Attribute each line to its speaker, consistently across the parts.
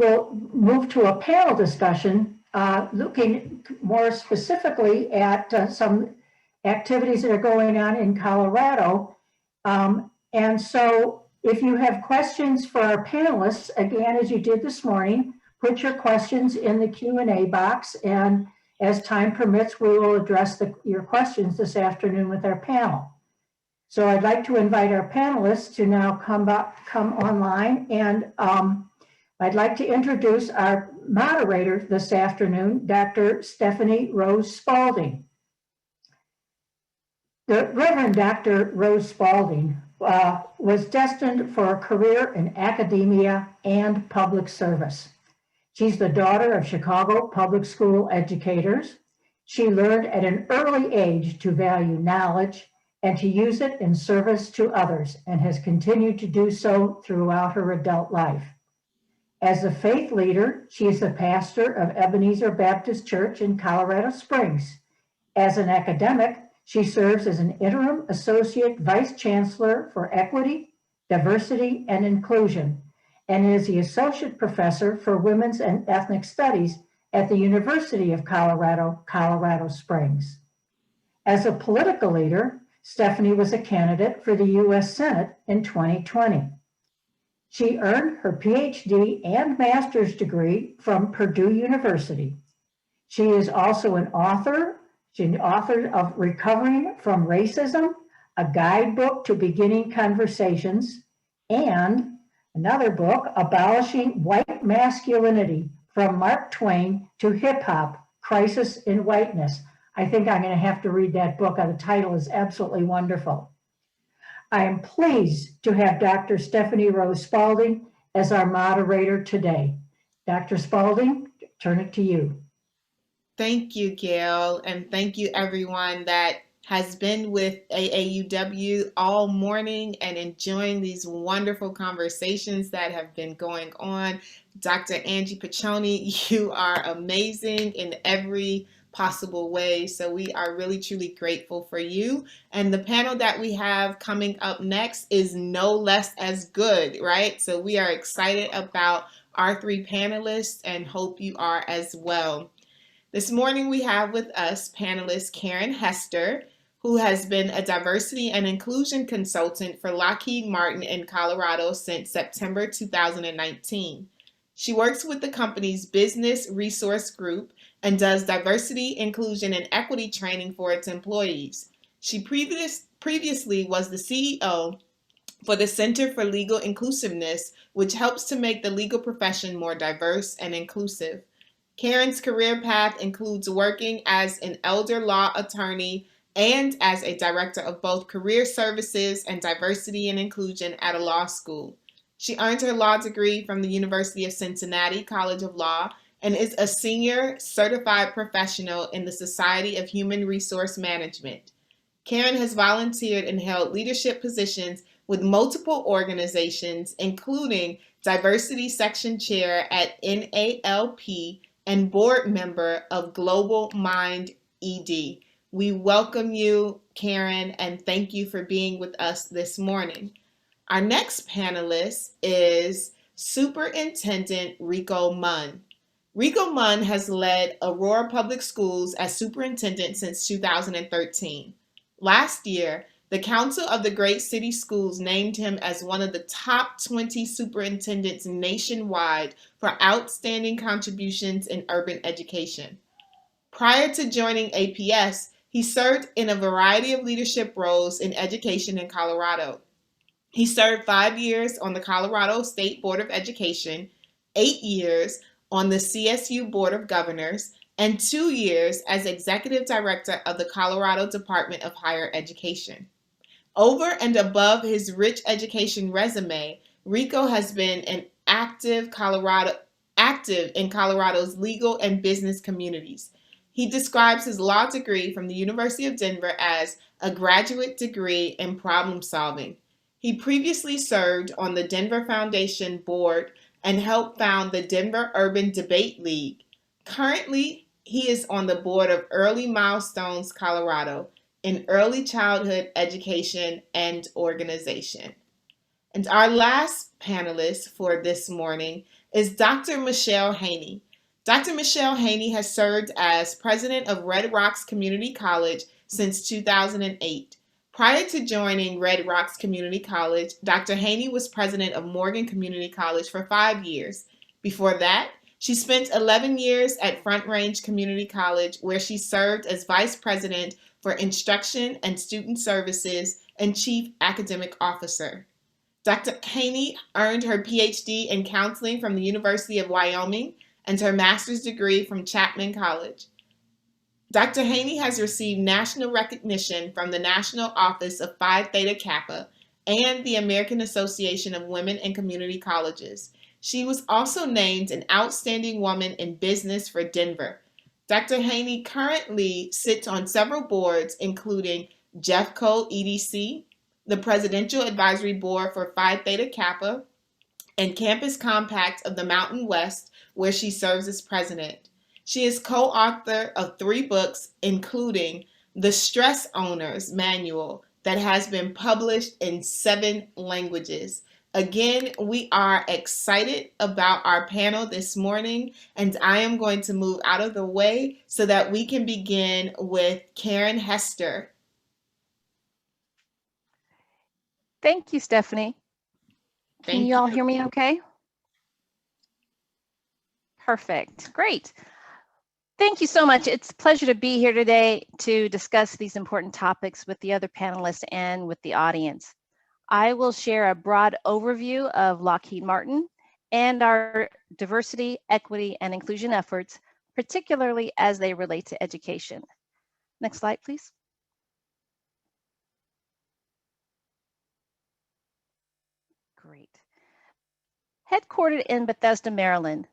Speaker 1: We'll move to a panel discussion looking more specifically at some activities that are going on in Colorado. And so if you have questions for our panelists, again, as you did this morning, put your questions in the Q&A box, and as time permits, we will address your questions this afternoon with our panel. So I'd like to invite our panelists to now come online, and I'd like to introduce our moderator this afternoon, Dr. Stephanie Rose Spalding. The Reverend Dr. Rose Spalding was destined for a career in academia and public service. She's the daughter of Chicago public school educators. She learned at an early age to value knowledge and to use it in service to others, and has continued to do so throughout her adult life. As a faith leader, she is the pastor of Ebenezer Baptist Church in Colorado Springs. As an academic, she serves as an interim associate vice chancellor for equity, diversity, and inclusion, and is the associate professor for women's and ethnic studies at the University of Colorado, Colorado Springs. As a political leader, Stephanie was a candidate for the U.S. Senate in 2020. She earned her PhD and master's degree from Purdue University. She is also an author. She's the author of Recovering from Racism, a guidebook to beginning conversations, and another book, Abolishing White Masculinity, From Mark Twain to Hip Hop, Crisis in Whiteness. I think I'm going to have to read that book. The title is absolutely wonderful. I am pleased to have Dr. Stephanie Rose Spalding as our moderator today. Dr. Spalding, turn it to you.
Speaker 2: Thank you, Gail, and thank you everyone that has been with AAUW all morning and enjoying these wonderful conversations that have been going on. Dr. Angie Piccioni, you are amazing in every possible way. So we are really, truly grateful for you. And the panel that we have coming up next is no less as good, right? So we are excited about our three panelists and hope you are as well. This morning we have with us panelist Karen Hester, who has been a diversity and inclusion consultant for Lockheed Martin in Colorado since September 2019. She works with the company's business resource group and does diversity, inclusion, and equity training for its employees. She previously was the CEO for the Center for Legal Inclusiveness, which helps to make the legal profession more diverse and inclusive. Karen's career path includes working as an elder law attorney and as a director of both career services and diversity and inclusion at a law school. She earned her law degree from the University of Cincinnati College of Law and is a senior certified professional in the Society of Human Resource Management. Karen has volunteered and held leadership positions with multiple organizations, including Diversity Section Chair at NALP and board member of Global Mind ED. We welcome you, Karen, and thank you for being with us this morning. Our next panelist is Superintendent Rico Munn. Rico Munn has led Aurora Public Schools as superintendent since 2013. Last year, the Council of the Great City Schools named him as one of the top 20 superintendents nationwide for outstanding contributions in urban education. Prior to joining APS, he served in a variety of leadership roles in education in Colorado. He served 5 years on the Colorado State Board of Education, 8 years on the CSU Board of Governors, and 2 years as Executive Director of the Colorado Department of Higher Education. Over and above his rich education resume, Rico has been an active in Colorado's legal and business communities. He describes his law degree from the University of Denver as a graduate degree in problem solving. He previously served on the Denver Foundation Board and helped found the Denver Urban Debate League. Currently, he is on the board of Early Milestones Colorado, an early childhood education and organization. And our last panelist for this morning is Dr. Michelle Haney. Dr. Michelle Haney has served as president of Red Rocks Community College since 2008. Prior to joining Red Rocks Community College, Dr. Haney was president of Morgan Community College for 5 years. Before that, she spent 11 years at Front Range Community College, where she served as vice president for instruction and student services and chief academic officer. Dr. Haney earned her PhD in counseling from the University of Wyoming and her master's degree from Chapman College. Dr. Haney has received national recognition from the National Office of Phi Theta Kappa and the American Association of Women and Community Colleges. She was also named an Outstanding Woman in Business for Denver. Dr. Haney currently sits on several boards, including Jeffco EDC, the Presidential Advisory Board for Phi Theta Kappa, and Campus Compact of the Mountain West, where she serves as president. She is co-author of 3 books, including The Stress Owner's Manual, that has been published in 7 languages. Again, we are excited about our panel this morning, and I am going to move out of the way so that we can begin with Karen Hester.
Speaker 3: Thank you, Stephanie. Can you all hear me okay? Perfect. Great. Thank you so much. It's a pleasure to be here today to discuss these important topics with the other panelists and with the audience. I will share a broad overview of Lockheed Martin and our diversity, equity, and inclusion efforts, particularly as they relate to education. Next slide, please. Great. Headquartered in Bethesda, Maryland,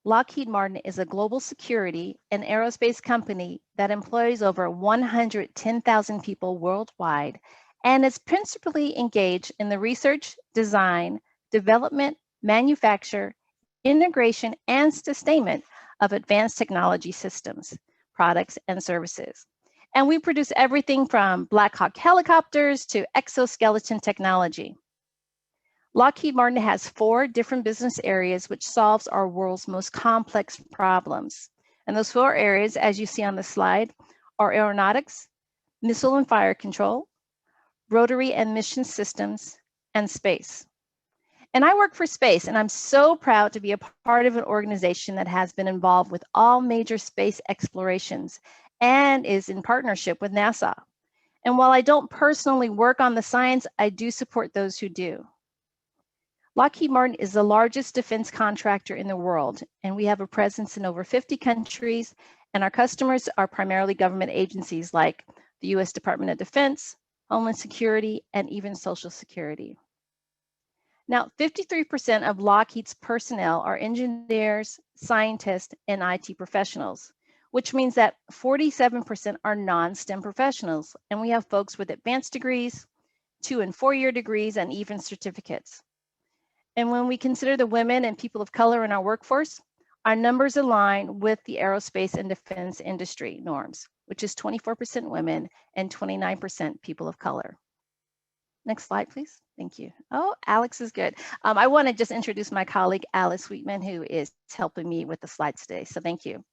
Speaker 3: Lockheed Martin is a global security and aerospace company that employs over 110,000 people worldwide and is principally engaged in the research, design, development, manufacture, integration, and sustainment of advanced technology systems, products, and services. And we produce everything from Black Hawk helicopters to exoskeleton technology. Lockheed Martin has 4 different business areas which solves our world's most complex problems. And those 4 areas, as you see on the slide, are aeronautics, missile and fire control, rotary and mission systems, and space. And I work for space, and I'm so proud to be a part of an organization that has been involved with all major space explorations and is in partnership with NASA. And while I don't personally work on the science, I do support those who do. Lockheed Martin is the largest defense contractor in the world, and we have a presence in over 50 countries, and our customers are primarily government agencies like the U.S. Department of Defense, Homeland Security, and even Social Security. Now, 53% of Lockheed's personnel are engineers, scientists, and IT professionals, which means that 47% are non-STEM professionals, and we have folks with advanced degrees, 2- and 4-year degrees, and even certificates. And when we consider the women and people of color in our workforce, our numbers align with the aerospace and defense industry norms, which is 24% women and 29% people of color. Next slide, please. Thank you. Oh, Alex is good. I want to just introduce my colleague, Alice Sweetman, who is helping me with the slides today. So thank you.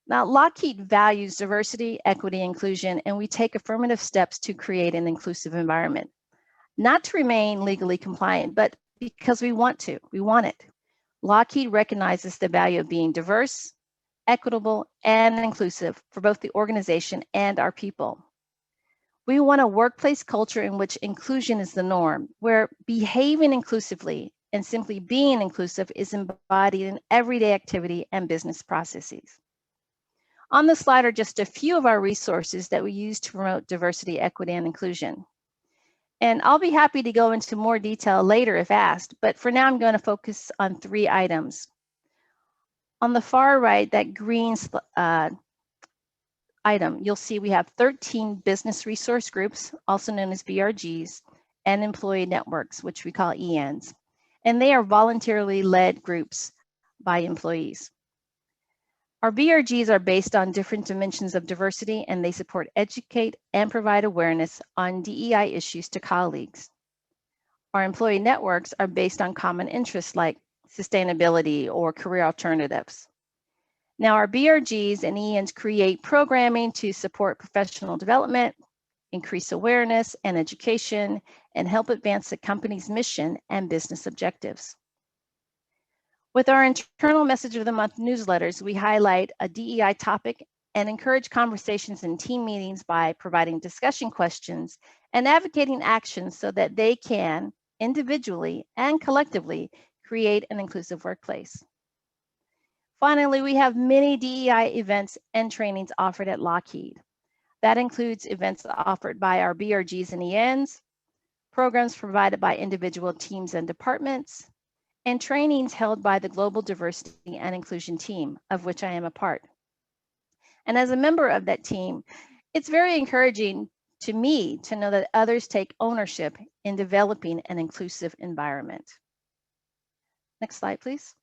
Speaker 3: Now, Lockheed values diversity, equity, inclusion, and we take affirmative steps to create an inclusive environment. Not to remain legally compliant, but because we want to, we want it. Lockheed recognizes the value of being diverse, equitable, and inclusive for both the organization and our people. We want a workplace culture in which inclusion is the norm, where behaving inclusively and simply being inclusive is embodied in everyday activity and business processes. On the slide are just a few of our resources that we use to promote diversity, equity, and inclusion. And I'll be happy to go into more detail later if asked, but for now I'm going to focus on 3 items. On the far right, that green item, you'll see we have 13 business resource groups, also known as BRGs, and employee networks, which we call ENs. And they are voluntarily led groups by employees. Our BRGs are based on different dimensions of diversity, and they support, educate, and provide awareness on DEI issues to colleagues. Our employee networks are based on common interests like sustainability, or career alternatives. Now, our BRGs and ENs create programming to support professional development, increase awareness and education, and help advance the company's mission and business objectives. With our internal Message of the Month newsletters, we highlight a DEI topic and encourage conversations in team meetings by providing discussion questions and advocating actions so that they can, individually and collectively, create an inclusive workplace. Finally, we have many DEI events and trainings offered at Lockheed. That includes events offered by our BRGs and ENs, programs provided by individual teams and departments, and trainings held by the Global Diversity and Inclusion team, of which I am a part. And as a member of that team, it's very encouraging to me to know that others take ownership in developing an inclusive environment. Next slide, please.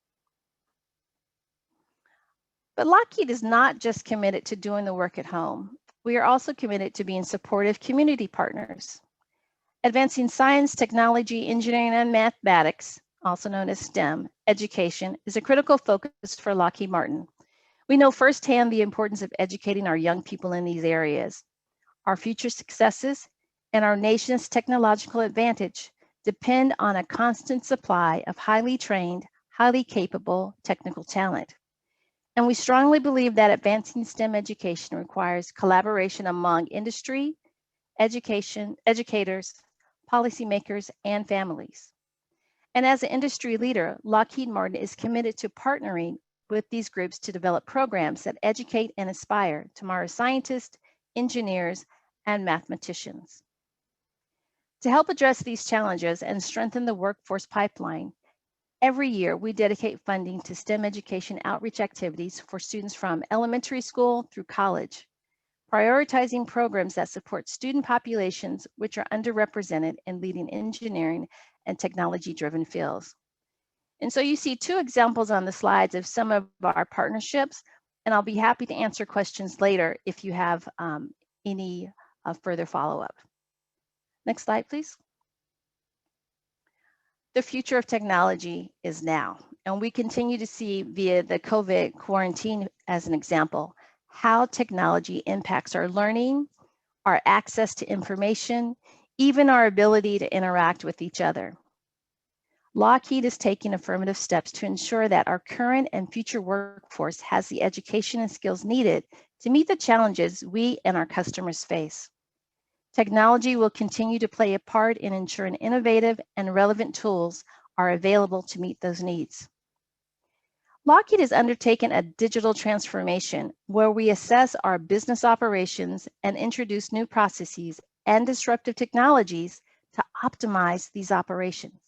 Speaker 3: But Lockheed is not just committed to doing the work at home. We are also committed to being supportive community partners. Advancing science, technology, engineering, and mathematics, also known as STEM, education is a critical focus for Lockheed Martin. We know firsthand the importance of educating our young people in these areas. Our future successes and our nation's technological advantage depend on a constant supply of highly trained, highly capable technical talent. And we strongly believe that advancing STEM education requires collaboration among industry, educators, policymakers, and families. And as an industry leader, Lockheed Martin is committed to partnering with these groups to develop programs that educate and inspire tomorrow's scientists, engineers, and mathematicians. To help address these challenges and strengthen the workforce pipeline, every year we dedicate funding to STEM education outreach activities for students from elementary school through college, prioritizing programs that support student populations which are underrepresented in leading engineering and technology-driven fields. And so you see two examples on the slides of some of our partnerships, and I'll be happy to answer questions later if you have any further follow-up. Next slide, please. The future of technology is now, and we continue to see via the COVID quarantine as an example, how technology impacts our learning, our access to information, even our ability to interact with each other. Lockheed is taking affirmative steps to ensure that our current and future workforce has the education and skills needed to meet the challenges we and our customers face. Technology will continue to play a part in ensuring innovative and relevant tools are available to meet those needs. Lockheed has undertaken a digital transformation where we assess our business operations and introduce new processes and disruptive technologies to optimize these operations.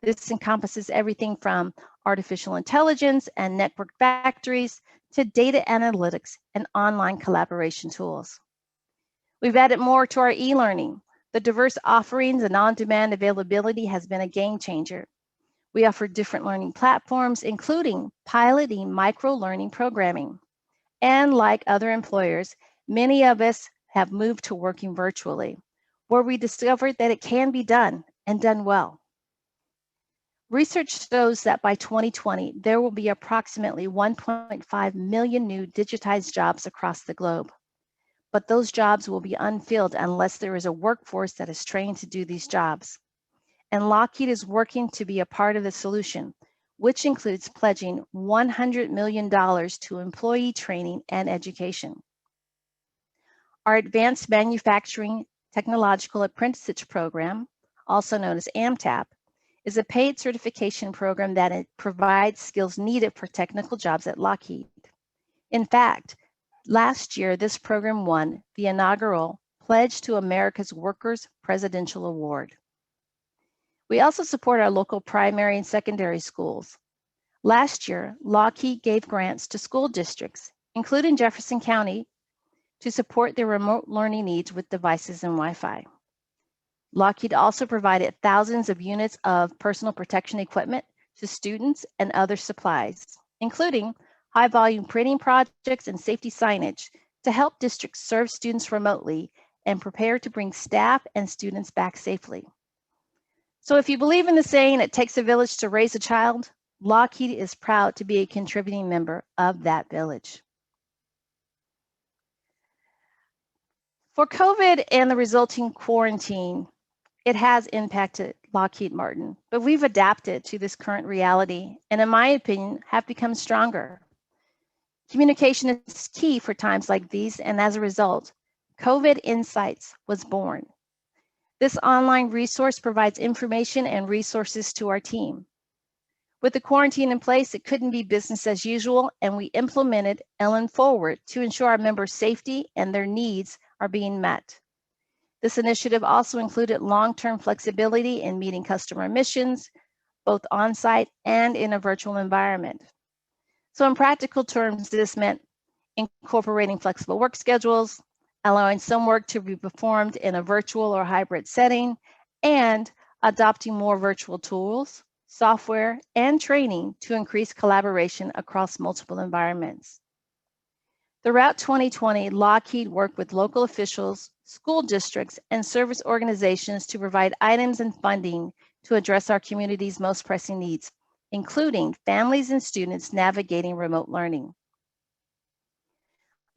Speaker 3: This encompasses everything from artificial intelligence and network factories to data analytics and online collaboration tools. We've added more to our e-learning. The diverse offerings and on-demand availability has been a game changer. We offer different learning platforms, including piloting micro-learning programming. And like other employers, many of us have moved to working virtually, where we discovered that it can be done and done well. Research shows that by 2020, there will be approximately 1.5 million new digitized jobs across the globe. But those jobs will be unfilled unless there is a workforce that is trained to do these jobs. And Lockheed is working to be a part of the solution, which includes pledging $100 million to employee training and education. Our Advanced Manufacturing Technological Apprenticeship Program, also known as AMTAP, is a paid certification program that provides skills needed for technical jobs at Lockheed. In fact, last year, this program won the inaugural Pledge to America's Workers Presidential Award. We also support our local primary and secondary schools. Last year, Lockheed gave grants to school districts, including Jefferson County, to support their remote learning needs with devices and Wi-Fi. Lockheed also provided thousands of units of personal protection equipment to students and other supplies, including high-volume printing projects and safety signage to help districts serve students remotely and prepare to bring staff and students back safely. So if you believe in the saying, it takes a village to raise a child, Lockheed is proud to be a contributing member of that village. For COVID and the resulting quarantine, it has impacted Lockheed Martin, but we've adapted to this current reality and, in my opinion, have become stronger. Communication is key for times like these, and as a result, COVID Insights was born. This online resource provides information and resources to our team. With the quarantine in place, it couldn't be business as usual, and we implemented Ellen Forward to ensure our members' safety and their needs are being met. This initiative also included long-term flexibility in meeting customer missions, both on-site and in a virtual environment. So in practical terms, this meant incorporating flexible work schedules, allowing some work to be performed in a virtual or hybrid setting, and adopting more virtual tools, software, and training to increase collaboration across multiple environments. Throughout 2020, Lockheed worked with local officials, school districts, and service organizations to provide items and funding to address our community's most pressing needs, including families and students navigating remote learning.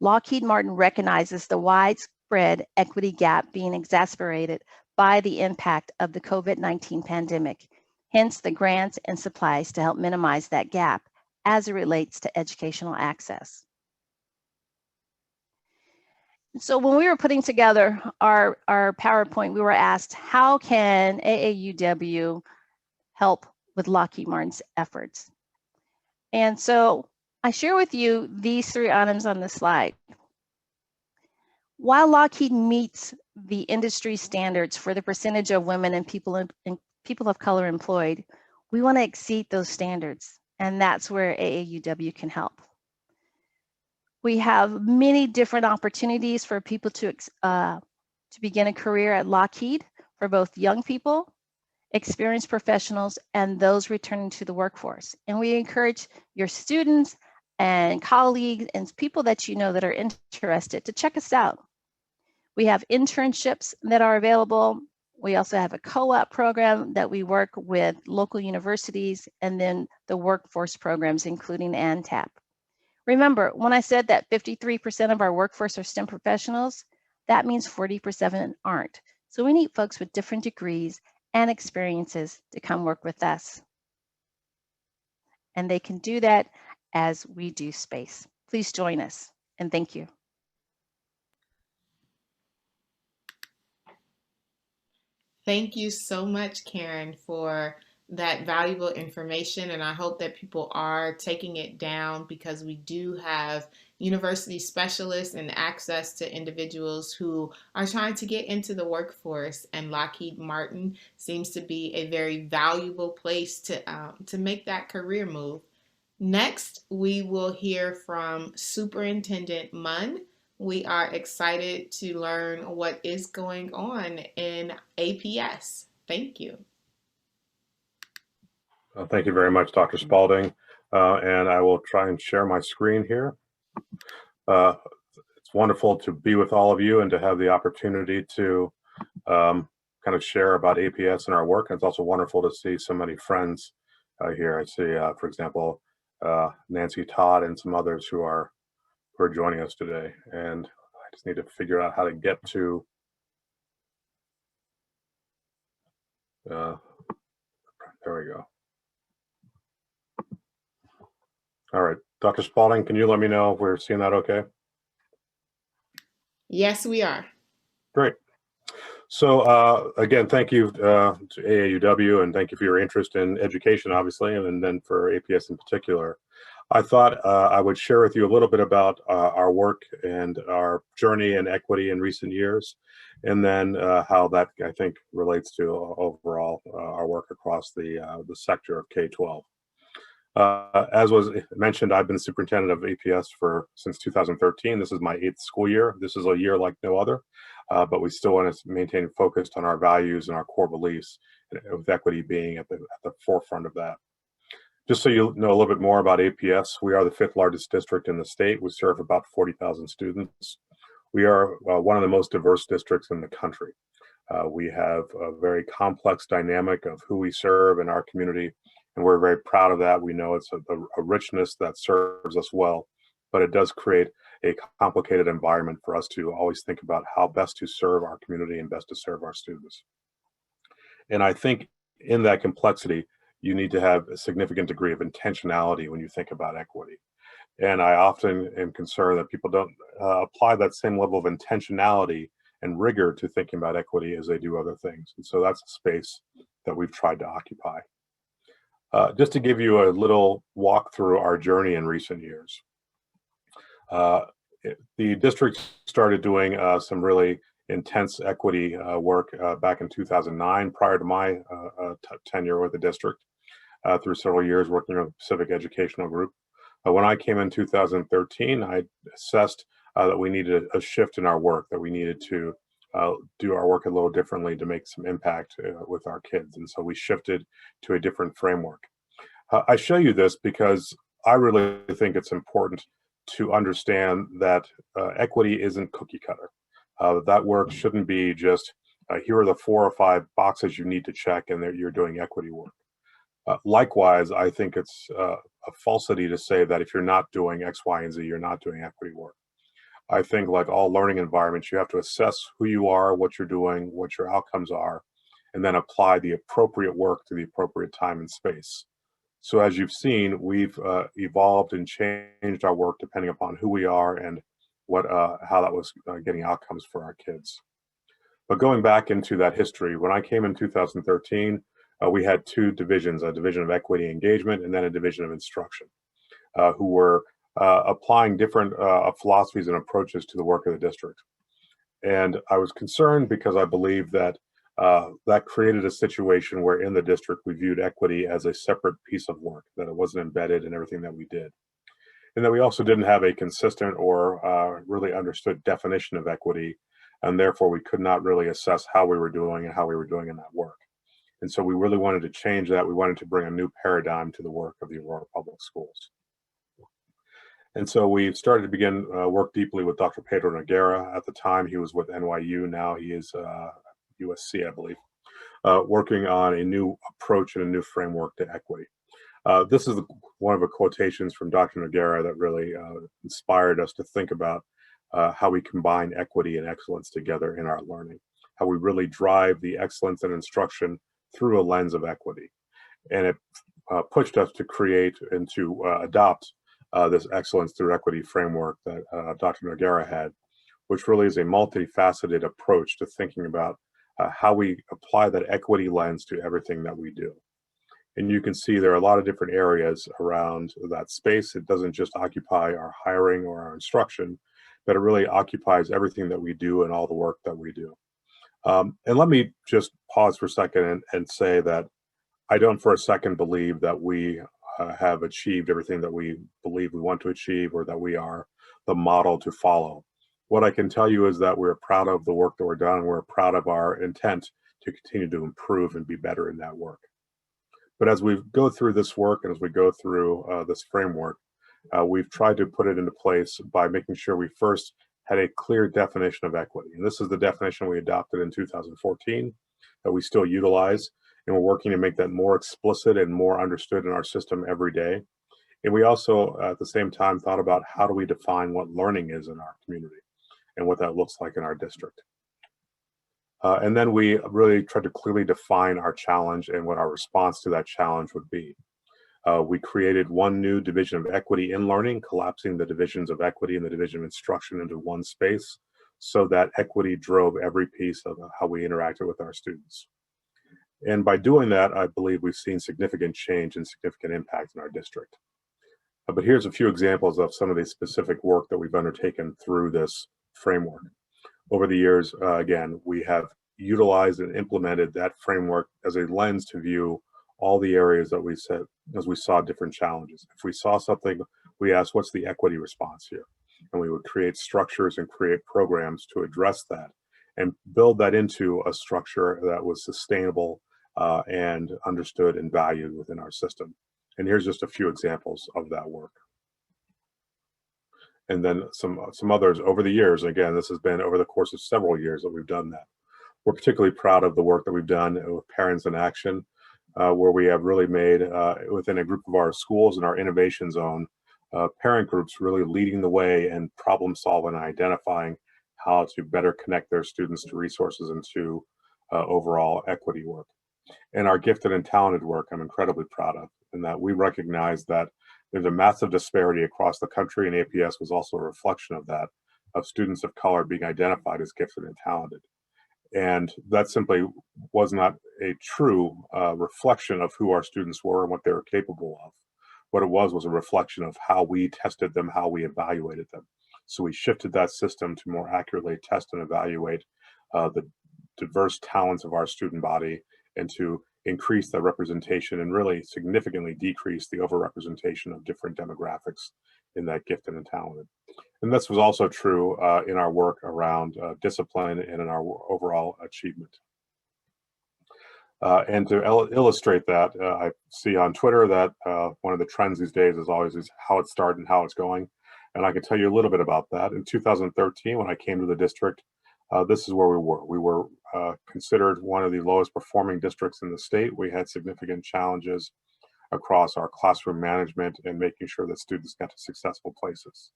Speaker 3: Lockheed Martin recognizes the widespread equity gap being exacerbated by the impact of the COVID-19 pandemic, hence the grants and supplies to help minimize that gap as it relates to educational access. So when we were putting together our PowerPoint, we were asked, how can AAUW help with Lockheed Martin's efforts? And so I share with you these 3 items on the slide. While Lockheed meets the industry standards for the percentage of women and people of color employed, we want to exceed those standards, and that's where AAUW can help. We have many different opportunities for people to begin a career at Lockheed for both young people, experienced professionals, and those returning to the workforce. And we encourage your students and colleagues and people that you know that are interested to check us out. We have internships that are available. We also have a co-op program that we work with local universities, and then the workforce programs, including ANTAP. Remember, when I said that 53% of our workforce are STEM professionals, that means 40% aren't. So we need folks with different degrees and experiences to come work with us. And they can do that as we do space. Please join us, and thank you.
Speaker 2: Thank you so much, Karen, for that valuable information. And I hope that people are taking it down, because we do have university specialists and access to individuals who are trying to get into the workforce. And Lockheed Martin seems to be a very valuable place to make that career move. Next, we will hear from Superintendent Munn. We are excited to learn what is going on in APS. Thank you.
Speaker 4: Thank you very much, Dr. Spalding. And I will try and share my screen here. It's wonderful to be with all of you and to have the opportunity to kind of share about APS and our work. And it's also wonderful to see so many friends here. I see, for example, Nancy Todd and some others who are joining us today. And I just need to figure out how to get to there we go. All right, Dr. Spalding, can you let me know if we're seeing that okay?
Speaker 2: Yes, we are.
Speaker 4: Great. So again, thank you to AAUW, and thank you for your interest in education, obviously, and then for APS in particular. I thought I would share with you a little bit about our work and our journey in equity in recent years, and then how that, I think, relates to overall our work across the sector of K-12. As was mentioned, I've been superintendent of APS since 2013. This is my 8th school year. This is a year like no other, but we still want to maintain focused on our values and our core beliefs, with equity being at the forefront of that. Just so you know a little bit more about APS, we are the 5th largest district in the state. We serve about 40,000 students. We are one of the most diverse districts in the country. We have a very complex dynamic of who we serve in our community, and we're very proud of that. We know it's a richness that serves us well, but it does create a complicated environment for us to always think about how best to serve our community and best to serve our students. And I think in that complexity, you need to have a significant degree of intentionality when you think about equity. And I often am concerned that people don't apply that same level of intentionality and rigor to thinking about equity as they do other things. And so that's a space that we've tried to occupy. Just to give you a little walk through our journey in recent years. The district started doing some really intense equity work back in 2009, prior to my tenure with the district, through several years working with the Pacific Educational Group. When I came in 2013, I assessed that we needed a shift in our work, that we needed to do our work a little differently to make some impact with our kids. And so we shifted to a different framework. I show you this because I really think it's important to understand that equity isn't cookie cutter. That work shouldn't be just, here are the 4 or 5 boxes you need to check and that you're doing equity work. Likewise, I think it's a falsity to say that if you're not doing X, Y, and Z, you're not doing equity work. I think like all learning environments, you have to assess who you are, what you're doing, what your outcomes are, and then apply the appropriate work to the appropriate time and space. So as you've seen, we've evolved and changed our work depending upon who we are and how that was getting outcomes for our kids. But going back into that history, when I came in 2013, we had 2 divisions, a division of equity engagement and then a division of instruction, who were applying different philosophies and approaches to the work of the district. And I was concerned because I believe that that created a situation where in the district we viewed equity as a separate piece of work, that it wasn't embedded in everything that we did. And that we also didn't have a consistent or really understood definition of equity, and therefore we could not really assess how we were doing and how we were doing in that work. And so we really wanted to change that. We wanted to bring a new paradigm to the work of the Aurora Public Schools. And so we started to begin work deeply with Dr. Pedro Noguera. At the time, he was with NYU. Now he is USC, I believe, working on a new approach and a new framework to equity. This is one of the quotations from Dr. Noguera that really inspired us to think about how we combine equity and excellence together in our learning, how we really drive the excellence in instruction through a lens of equity. And it pushed us to create and to adopt this excellence through equity framework that Dr. Noguera had, which really is a multifaceted approach to thinking about how we apply that equity lens to everything that we do. And you can see there are a lot of different areas around that space. It doesn't just occupy our hiring or our instruction, but it really occupies everything that we do and all the work that we do. And let me just pause for a second and say that I don't for a second believe that we have achieved everything that we believe we want to achieve or that we are the model to follow. What I can tell you is that we're proud of the work that we're done. We're proud of our intent to continue to improve and be better in that work. But as we go through this work and as we go through this framework, we've tried to put it into place by making sure we first had a clear definition of equity. And this is the definition we adopted in 2014 that we still utilize. And we're working to make that more explicit and more understood in our system every day. And we also, at the same time, thought about how do we define what learning is in our community and what that looks like in our district. And then we really tried to clearly define our challenge and what our response to that challenge would be. We created one new division of equity in learning, collapsing the divisions of equity and the division of instruction into one space so that equity drove every piece of how we interacted with our students. And by doing that, I believe we've seen significant change and significant impact in our district. But here's a few examples of some of the specific work that we've undertaken through this framework. Over the years, again, we have utilized and implemented that framework as a lens to view all the areas that we said as we saw different challenges. If we saw something, we asked, what's the equity response here? And we would create structures and create programs to address that and build that into a structure that was sustainable and understood and valued within our system. And here's just a few examples of that work. And then some others over the years. Again, this has been over the course of several years that we've done that. We're particularly proud of the work that we've done with Parents in Action. where we have really made, within a group of our schools in our innovation zone, parent groups really leading the way and problem solving and identifying how to better connect their students to resources and to overall equity work. And our gifted and talented work, I'm incredibly proud of, in that we recognize that there's a massive disparity across the country, and APS was also a reflection of that, of students of color being identified as gifted and talented. And that simply was not a true reflection of who our students were and what they were capable of. What it was a reflection of how we tested them, how we evaluated them. So we shifted that system to more accurately test and evaluate the diverse talents of our student body, and to increase the representation and really significantly decrease the overrepresentation of different demographics in that gifted and talented. And this was also true in our work around discipline and in our overall achievement. And to illustrate that, I see on Twitter that one of the trends these days is always how it started and how it's going. And I can tell you a little bit about that. In 2013, when I came to the district, this is where we were. We were considered one of the lowest performing districts in the state. We had significant challenges across our classroom management and making sure that students got to successful places.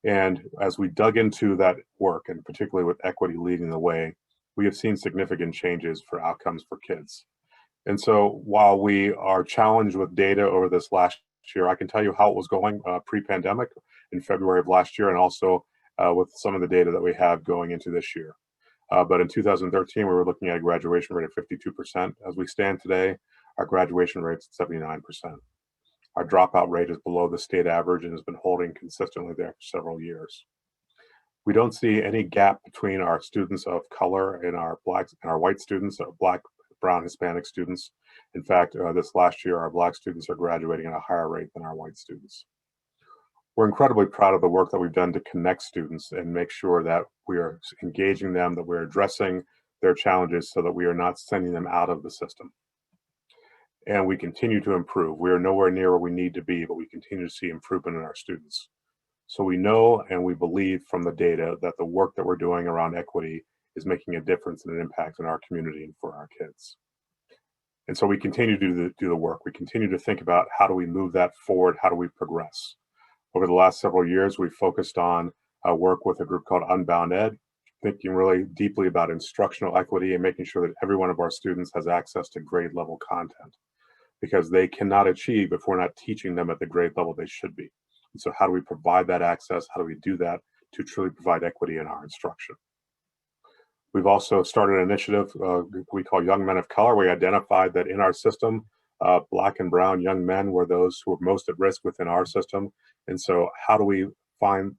Speaker 4: And as we dug into that work, and particularly with equity leading the way, we have seen significant changes for outcomes for kids. And so while we are challenged with data over this last year, I can tell you how it was going pre-pandemic in February of last year, and also with some of the data that we have going into this year. But in 2013, we were looking at a graduation rate of 52%. As we stand today, our graduation rate is 79%. Our dropout rate is below the state average and has been holding consistently there for several years. We don't see any gap between our students of color and our blacks and our white students, our Black, brown, Hispanic students. In fact, this last year, our Black students are graduating at a higher rate than our white students. We're incredibly proud of the work that we've done to connect students and make sure that we are engaging them, that we're addressing their challenges so that we are not sending them out of the system. And we continue to improve. We are nowhere near where we need to be, but we continue to see improvement in our students. So we know and we believe from the data that the work that we're doing around equity is making a difference and an impact in our community and for our kids. And so we continue to do the work. We continue to think about how do we move that forward? How do we progress? Over the last several years, we've focused on work with a group called Unbound Ed, thinking really deeply about instructional equity and making sure that every one of our students has access to grade level content, because they cannot achieve if we're not teaching them at the grade level they should be. And so how do we provide that access? How do we do that to truly provide equity in our instruction? We've also started an initiative we call Young Men of Color. We identified that in our system, Black and brown young men were those who were most at risk within our system. And so how do we find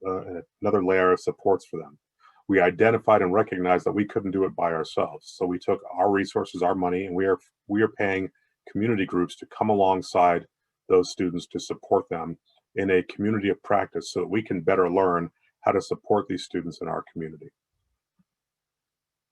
Speaker 4: another layer of supports for them? We identified and recognized that we couldn't do it by ourselves. So we took our resources, our money, and we are paying community groups to come alongside those students to support them in a community of practice so that we can better learn how to support these students in our community.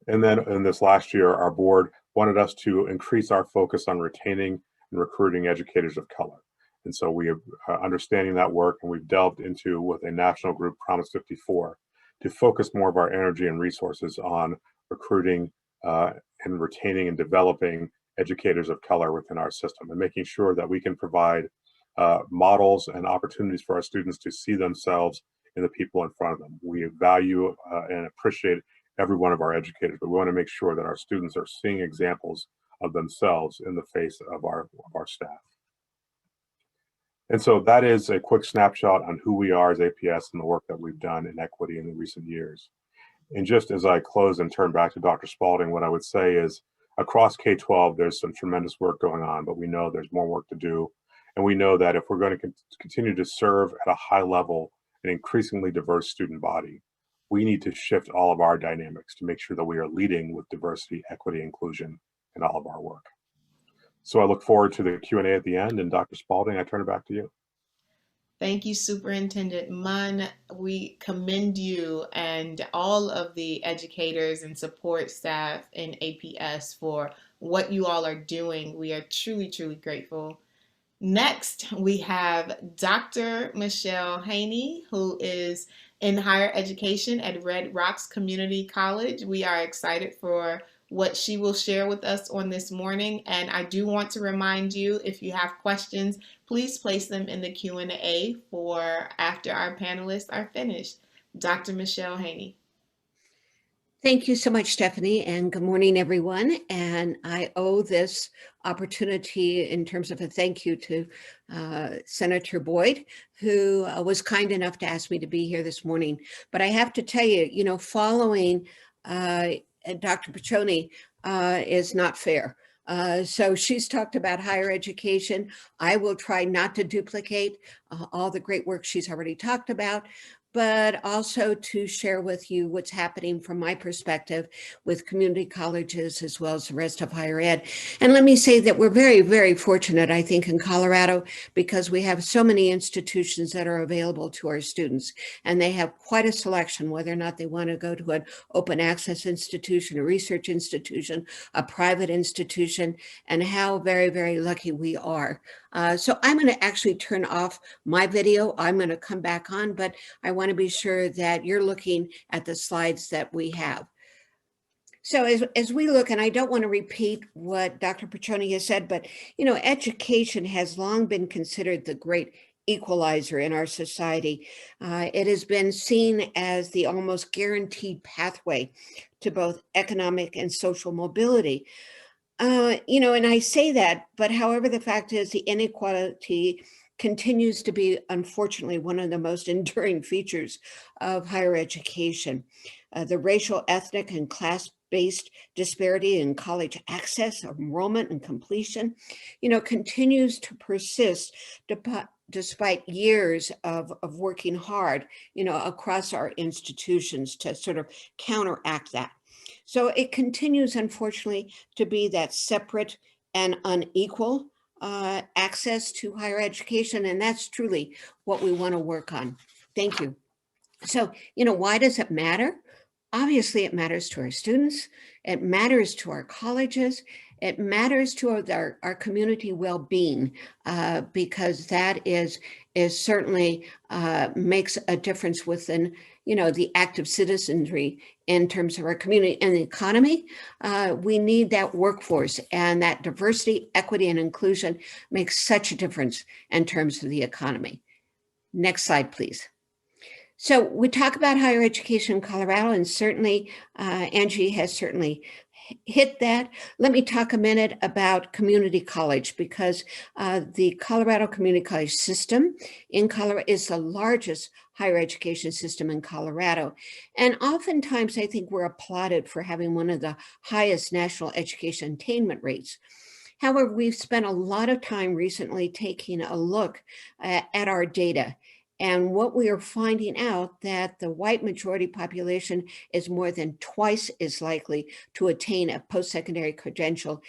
Speaker 4: And then in this last year, our board wanted us to increase our focus on retaining and recruiting educators of color. And so we are understanding that work, and we've delved into, with a national group, Promise 54, to focus more of our energy and resources on recruiting and retaining and developing educators of color within our system, and making sure that we can provide models and opportunities for our students to see themselves in the people in front of them. We value and appreciate every one of our educators, but we want to make sure that our students are seeing examples of themselves in the face of our staff. And so that is a quick snapshot on who we are as APS and the work that we've done in equity in the recent years. And just as I close and turn back to Dr. Spalding, what I would say is across K-12, there's some tremendous work going on, but we know there's more work to do. And we know that if we're going to continue to serve at a high level an increasingly diverse student body, we need to shift all of our dynamics to make sure that we are leading with diversity, equity, inclusion in all of our work. So I look forward to the Q&A at the end, and Dr. Spalding, I turn it back to you.
Speaker 2: Thank you, Superintendent Munn. We commend you and all of the educators and support staff in APS for what you all are doing. We are truly, truly grateful. Next, we have Dr. Michelle Haney, who is in higher education at Red Rocks Community College. We are excited for what she will share with us on this morning. And I do want to remind you, if you have questions, please place them in the Q&A for after our panelists are finished. Dr. Michelle Haney.
Speaker 5: Thank you so much, Stephanie, and good morning, everyone. And I owe this opportunity in terms of a thank you to Senator Boyd, who was kind enough to ask me to be here this morning. But I have to tell you, following Dr. Piccioni is not fair. So she's talked about higher education. I will try not to duplicate all the great work she's already talked about, but also to share with you what's happening from my perspective with community colleges as well as the rest of higher ed. And let me say that we're very, very fortunate, I think, in Colorado, because we have so many institutions that are available to our students, and they have quite a selection, whether or not they want to go to an open access institution, a research institution, a private institution, and how very, very lucky we are. So I'm going to actually turn off my video. I'm going to come back on, but I want to be sure that you're looking at the slides that we have. So as we look, and I don't want to repeat what Dr. Piccioni has said, but education has long been considered the great equalizer in our society. It has been seen as the almost guaranteed pathway to both economic and social mobility. And I say that, but however, the fact is the inequality continues to be, unfortunately, one of the most enduring features of higher education. The racial, ethnic, and class-based disparity in college access, enrollment, and completion, continues to persist despite years of working hard, across our institutions to sort of counteract that. So it continues, unfortunately, to be that separate and unequal access to higher education. And that's truly what we want to work on. Thank you. So, why does it matter? Obviously, it matters to our students. It matters to our colleges. It matters to our community well-being, because that is certainly makes a difference within, the active citizenry in terms of our community and the economy. We need that workforce, and that diversity, equity, and inclusion makes such a difference in terms of the economy. Next slide, please. So we talk about higher education in Colorado, and certainly Angie has certainly hit that. Let me talk a minute about community college, because the Colorado Community College system in Colorado is the largest higher education system in Colorado. And oftentimes I think we're applauded for having one of the highest national education attainment rates. However, we've spent a lot of time recently taking a look at our data. And what we are finding out that the white majority population is more than twice as likely to attain a post-secondary credential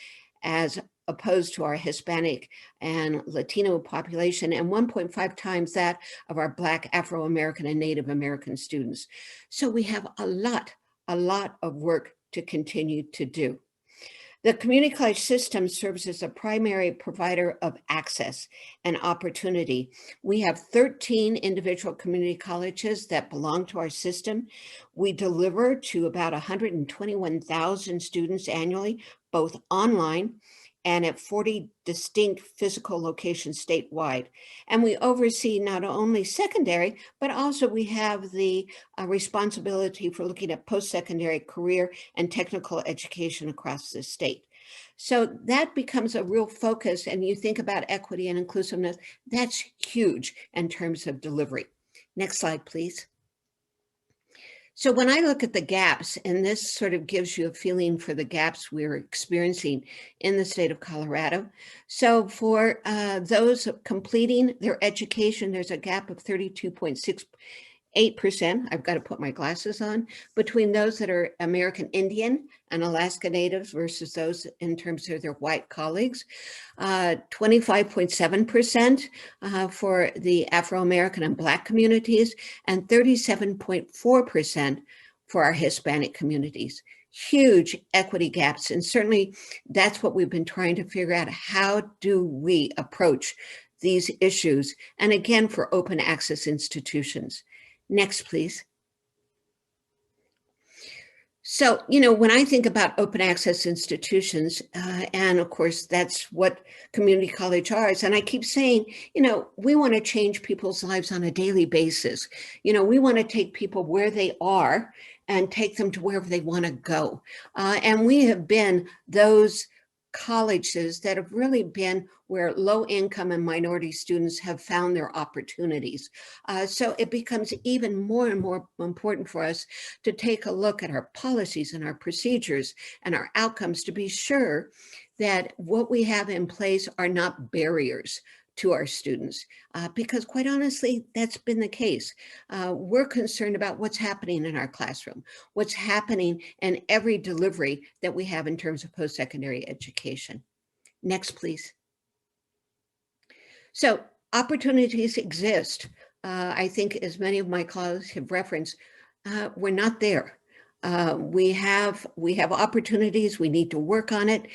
Speaker 5: as opposed to our Hispanic and Latino population, and 1.5 times that of our Black, Afro-American, and Native American students. So we have a lot of work to continue to do. The community college system serves as a primary provider of access and opportunity. We have 13 individual community colleges that belong to our system. We deliver to about 121,000 students annually, both online and at 40 distinct physical locations statewide. And we oversee not only secondary, but also we have the responsibility for looking at post-secondary career and technical education across the state. So that becomes a real focus, and you think about equity and inclusiveness, that's huge in terms of delivery. Next slide, please. So when I look at the gaps, and this sort of gives you a feeling for the gaps we're experiencing in the state of Colorado. So for those completing their education, there's a gap of 32.68%. I've got to put my glasses on, between those that are American Indian and Alaska Natives versus those in terms of their white colleagues. 25.7% for the Afro-American and Black communities, and 37.4% for our Hispanic communities. Huge equity gaps, and certainly that's what we've been trying to figure out. How do we approach these issues? And again, for open access institutions. Next, please. So, when I think about open access institutions, and of course, that's what community college are, and I keep saying, we want to change people's lives on a daily basis. We want to take people where they are and take them to wherever they want to go. And we have been those colleges that have really been where low income and minority students have found their opportunities. So it becomes even more and more important for us to take a look at our policies and our procedures and our outcomes to be sure that what we have in place are not barriers to our students, because quite honestly, that's been the case. We're concerned about what's happening in our classroom, what's happening in every delivery that we have in terms of post-secondary education. Next, please. So opportunities exist. I think as many of my colleagues have referenced, we're not there. We have opportunities. We need to work on it.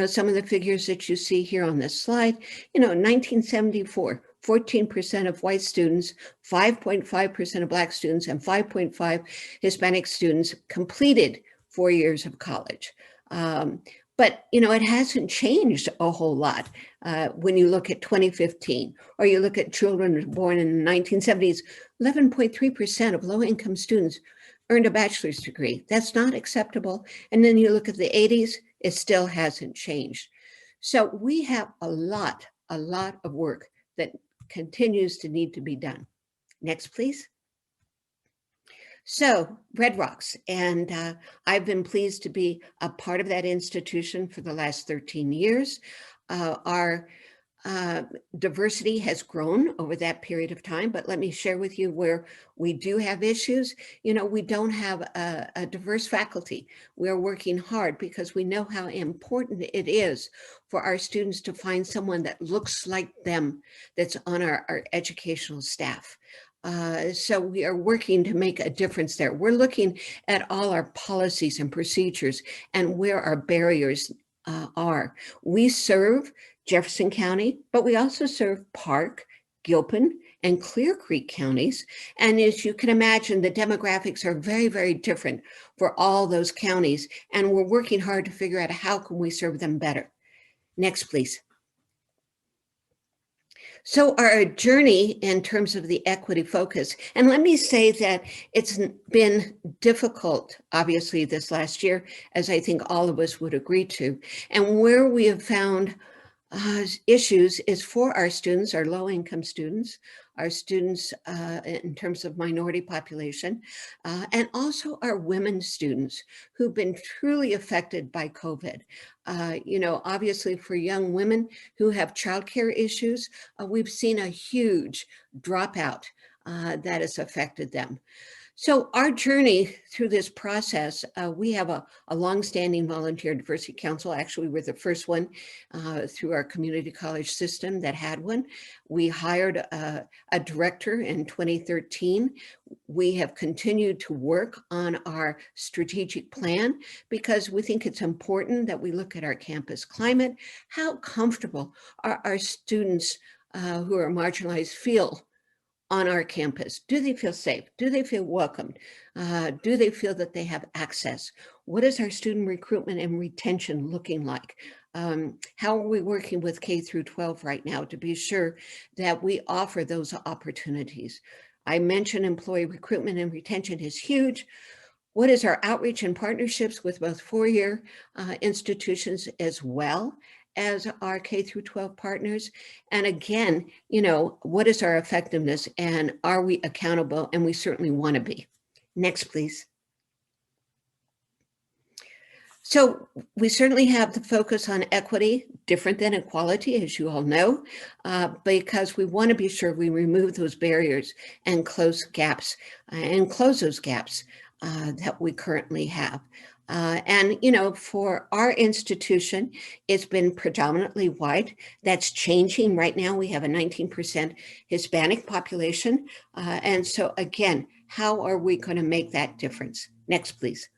Speaker 5: Some of the figures that you see here on this slide, 1974, 14% of white students, 5.5% of Black students, and 5.5 Hispanic students completed 4 years of college. But, it hasn't changed a whole lot when you look at 2015, or you look at children born in the 1970s, 11.3% of low-income students earned a bachelor's degree. That's not acceptable. And then you look at the 80s, it still hasn't changed. So we have a lot of work that continues to need to be done. Next, please. So Red Rocks, and I've been pleased to be a part of that institution for the last 13 years. Our diversity has grown over that period of time, but let me share with you where we do have issues. We don't have a diverse faculty. We're working hard because we know how important it is for our students to find someone that looks like them that's on our educational staff. So we are working to make a difference there. We're looking at all our policies and procedures and where our barriers are. We serve Jefferson County, but we also serve Park, Gilpin, and Clear Creek counties. And as you can imagine, the demographics are very, very different for all those counties. And we're working hard to figure out how can we serve them better. Next, please. So our journey in terms of the equity focus, and let me say that it's been difficult, obviously, this last year, as I think all of us would agree to. And where we have found issues is for our students, our low-income students, our students in terms of minority population, and also our women students who've been truly affected by COVID. Obviously for young women who have childcare issues, we've seen a huge dropout that has affected them. So our journey through this process, we have a longstanding volunteer diversity council. Actually, we're the first one through our community college system that had one. We hired a director in 2013. We have continued to work on our strategic plan because we think it's important that we look at our campus climate. How comfortable are our students who are marginalized feel on our campus? Do they feel safe? Do they feel welcomed? Do they feel that they have access? What is our student recruitment and retention looking like? How are we working with K through 12 right now to be sure that we offer those opportunities? I mentioned employee recruitment and retention is huge. What is our outreach and partnerships with both four-year institutions as well as our K through 12 partners? And again, what is our effectiveness and are we accountable? And we certainly want to be. Next, please. So we certainly have the focus on equity, different than equality, as you all know, because we want to be sure we remove those barriers and close gaps and close those gaps that we currently have. And, for our institution, it's been predominantly white. That's changing right now. We have a 19% Hispanic population. And so again, how are we going to make that difference? Next, please.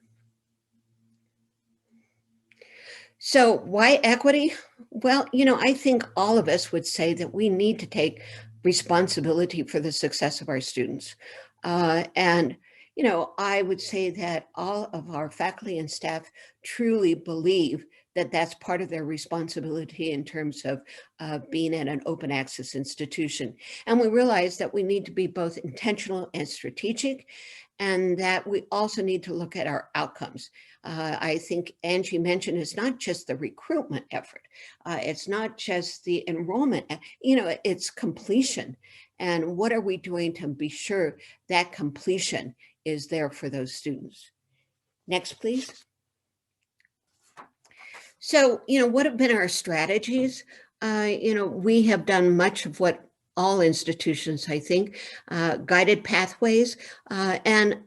Speaker 5: So why equity? Well, I think all of us would say that we need to take responsibility for the success of our students. And I would say that all of our faculty and staff truly believe that that's part of their responsibility in terms of being at an open access institution. And we realize that we need to be both intentional and strategic, and that we also need to look at our outcomes. I think Angie mentioned it's not just the recruitment effort. It's not just the enrollment, it's completion. And what are we doing to be sure that completion is there for those students? Next, please. So, what have been our strategies? We have done much of what all institutions, I think, guided pathways. And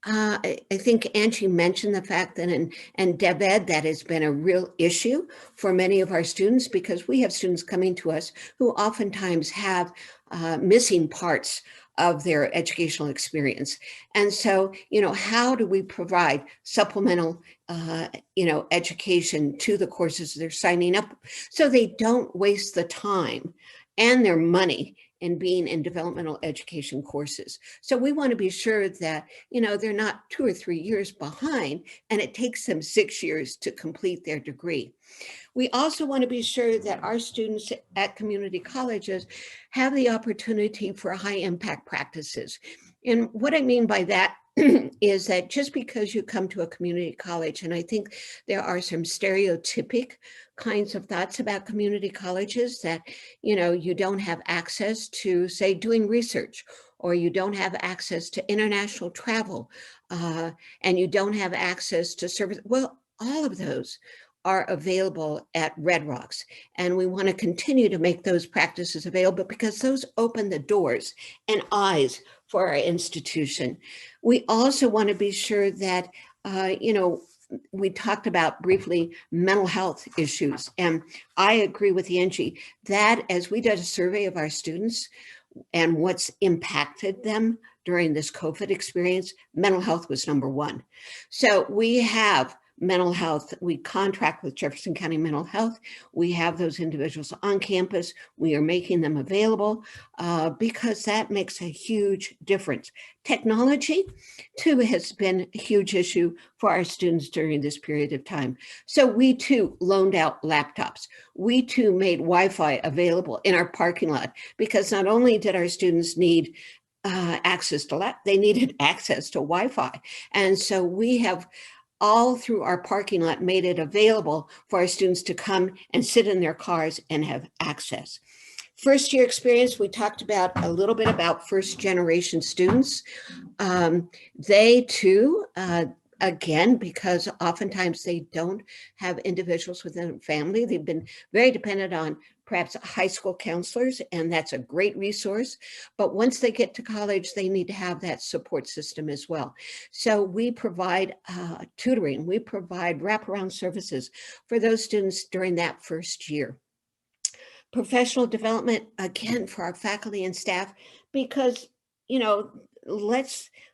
Speaker 5: I think Angie mentioned the fact that in DevEd, that has been a real issue for many of our students, because we have students coming to us who oftentimes have missing parts of their educational experience. And so, how do we provide supplemental, education to the courses they're signing up so they don't waste the time and their money in being in developmental education courses? So we want to be sure that, they're not 2 or 3 years behind and it takes them 6 years to complete their degree. We also want to be sure that our students at community colleges have the opportunity for high impact practices. And what I mean by that is that just because you come to a community college, and I think there are some stereotypic kinds of thoughts about community colleges, that, you don't have access to, say, doing research, or you don't have access to international travel, and you don't have access to service. Well, all of those are available at Red Rocks. And we want to continue to make those practices available because those open the doors and eyes for our institution. We also want to be sure that, we talked about briefly mental health issues. And I agree with Angie that as we did a survey of our students and what's impacted them during this COVID experience, mental health was number one. So we have mental health. We contract with Jefferson County Mental Health. We have those individuals on campus. We are making them available because that makes a huge difference. Technology, too, has been a huge issue for our students during this period of time. So we, too, loaned out laptops. We, too, made Wi-Fi available in our parking lot, because not only did our students need access to they needed access to Wi-Fi. And so we have all through our parking lot made it available for our students to come and sit in their cars and have access. First year experience, we talked about a little bit about first generation students. They too, again, because oftentimes they don't have individuals within a family, they've been very dependent on perhaps high school counselors, and that's a great resource. But once they get to college, they need to have that support system as well. So we provide tutoring, we provide wraparound services for those students during that first year. Professional development, again, for our faculty and staff, because,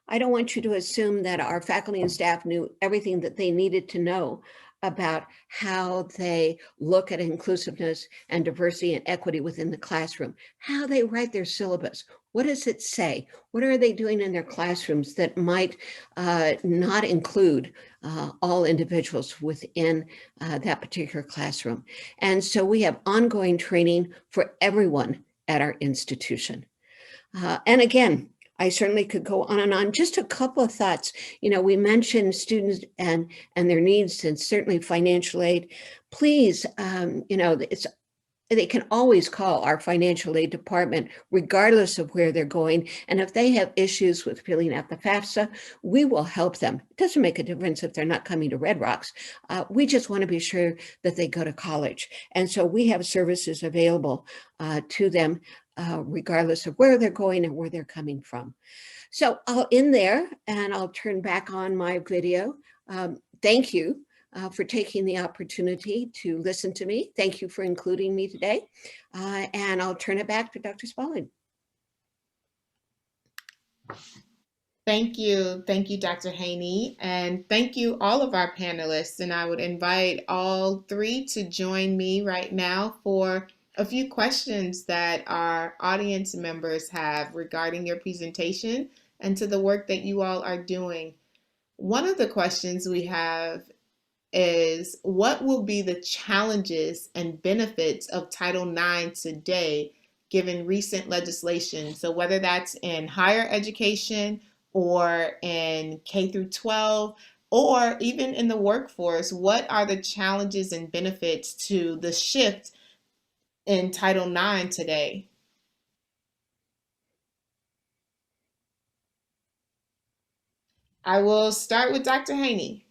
Speaker 5: I don't want you to assume that our faculty and staff knew everything that they needed to know about how they look at inclusiveness and diversity and equity within the classroom, how they write their syllabus. What does it say? What are they doing in their classrooms that might not include all individuals within that particular classroom? And so we have ongoing training for everyone at our institution. And again, I certainly could go on and on. Just a couple of thoughts. We mentioned students and their needs, and certainly financial aid. Please, they can always call our financial aid department, regardless of where they're going. And if they have issues with filling out the FAFSA, we will help them. It doesn't make a difference if they're not coming to Red Rocks. We just want to be sure that they go to college. And so we have services available to them, regardless of where they're going and where they're coming from. So I'll end there and I'll turn back on my video. Thank you for taking the opportunity to listen to me. Thank you for including me today. And I'll turn it back to Dr. Spalding.
Speaker 2: Thank you. Thank you, Dr. Haney. And thank you, all of our panelists. And I would invite all three to join me right now for a few questions that our audience members have regarding your presentation, and to the work that you all are doing. One of the questions we have is, what will be the challenges and benefits of Title IX today, given recent legislation? So whether that's in higher education or in K through 12, or even in the workforce, what are the challenges and benefits to the shift in Title IX today? I will start with Dr. Haney.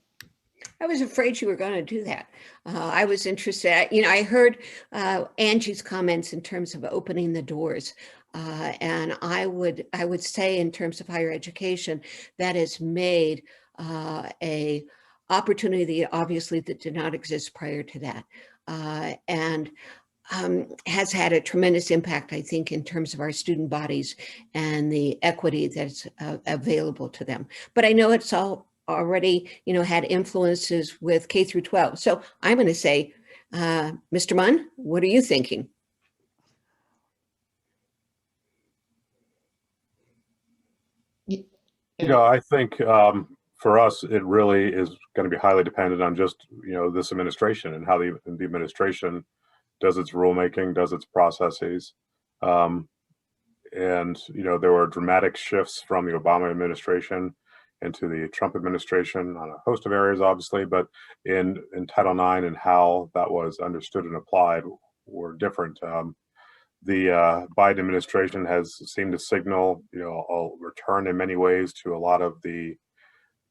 Speaker 5: I was afraid you were going to do that. I was interested. I heard Angie's comments in terms of opening the doors, and I would say, in terms of higher education, that has made a opportunity, obviously, that did not exist prior to that, and has had a tremendous impact, I think, in terms of our student bodies and the equity that's available to them. But I know it's all already, had influences with K through 12. So I'm going to say, Mr. Munn, what are you thinking?
Speaker 4: I think for us, it really is going to be highly dependent on just, this administration and how the administration does its rulemaking, does its processes. And, there were dramatic shifts from the Obama administration into the Trump administration on a host of areas, obviously, but in Title IX and how that was understood and applied were different. The Biden administration has seemed to signal, a return in many ways to a lot of the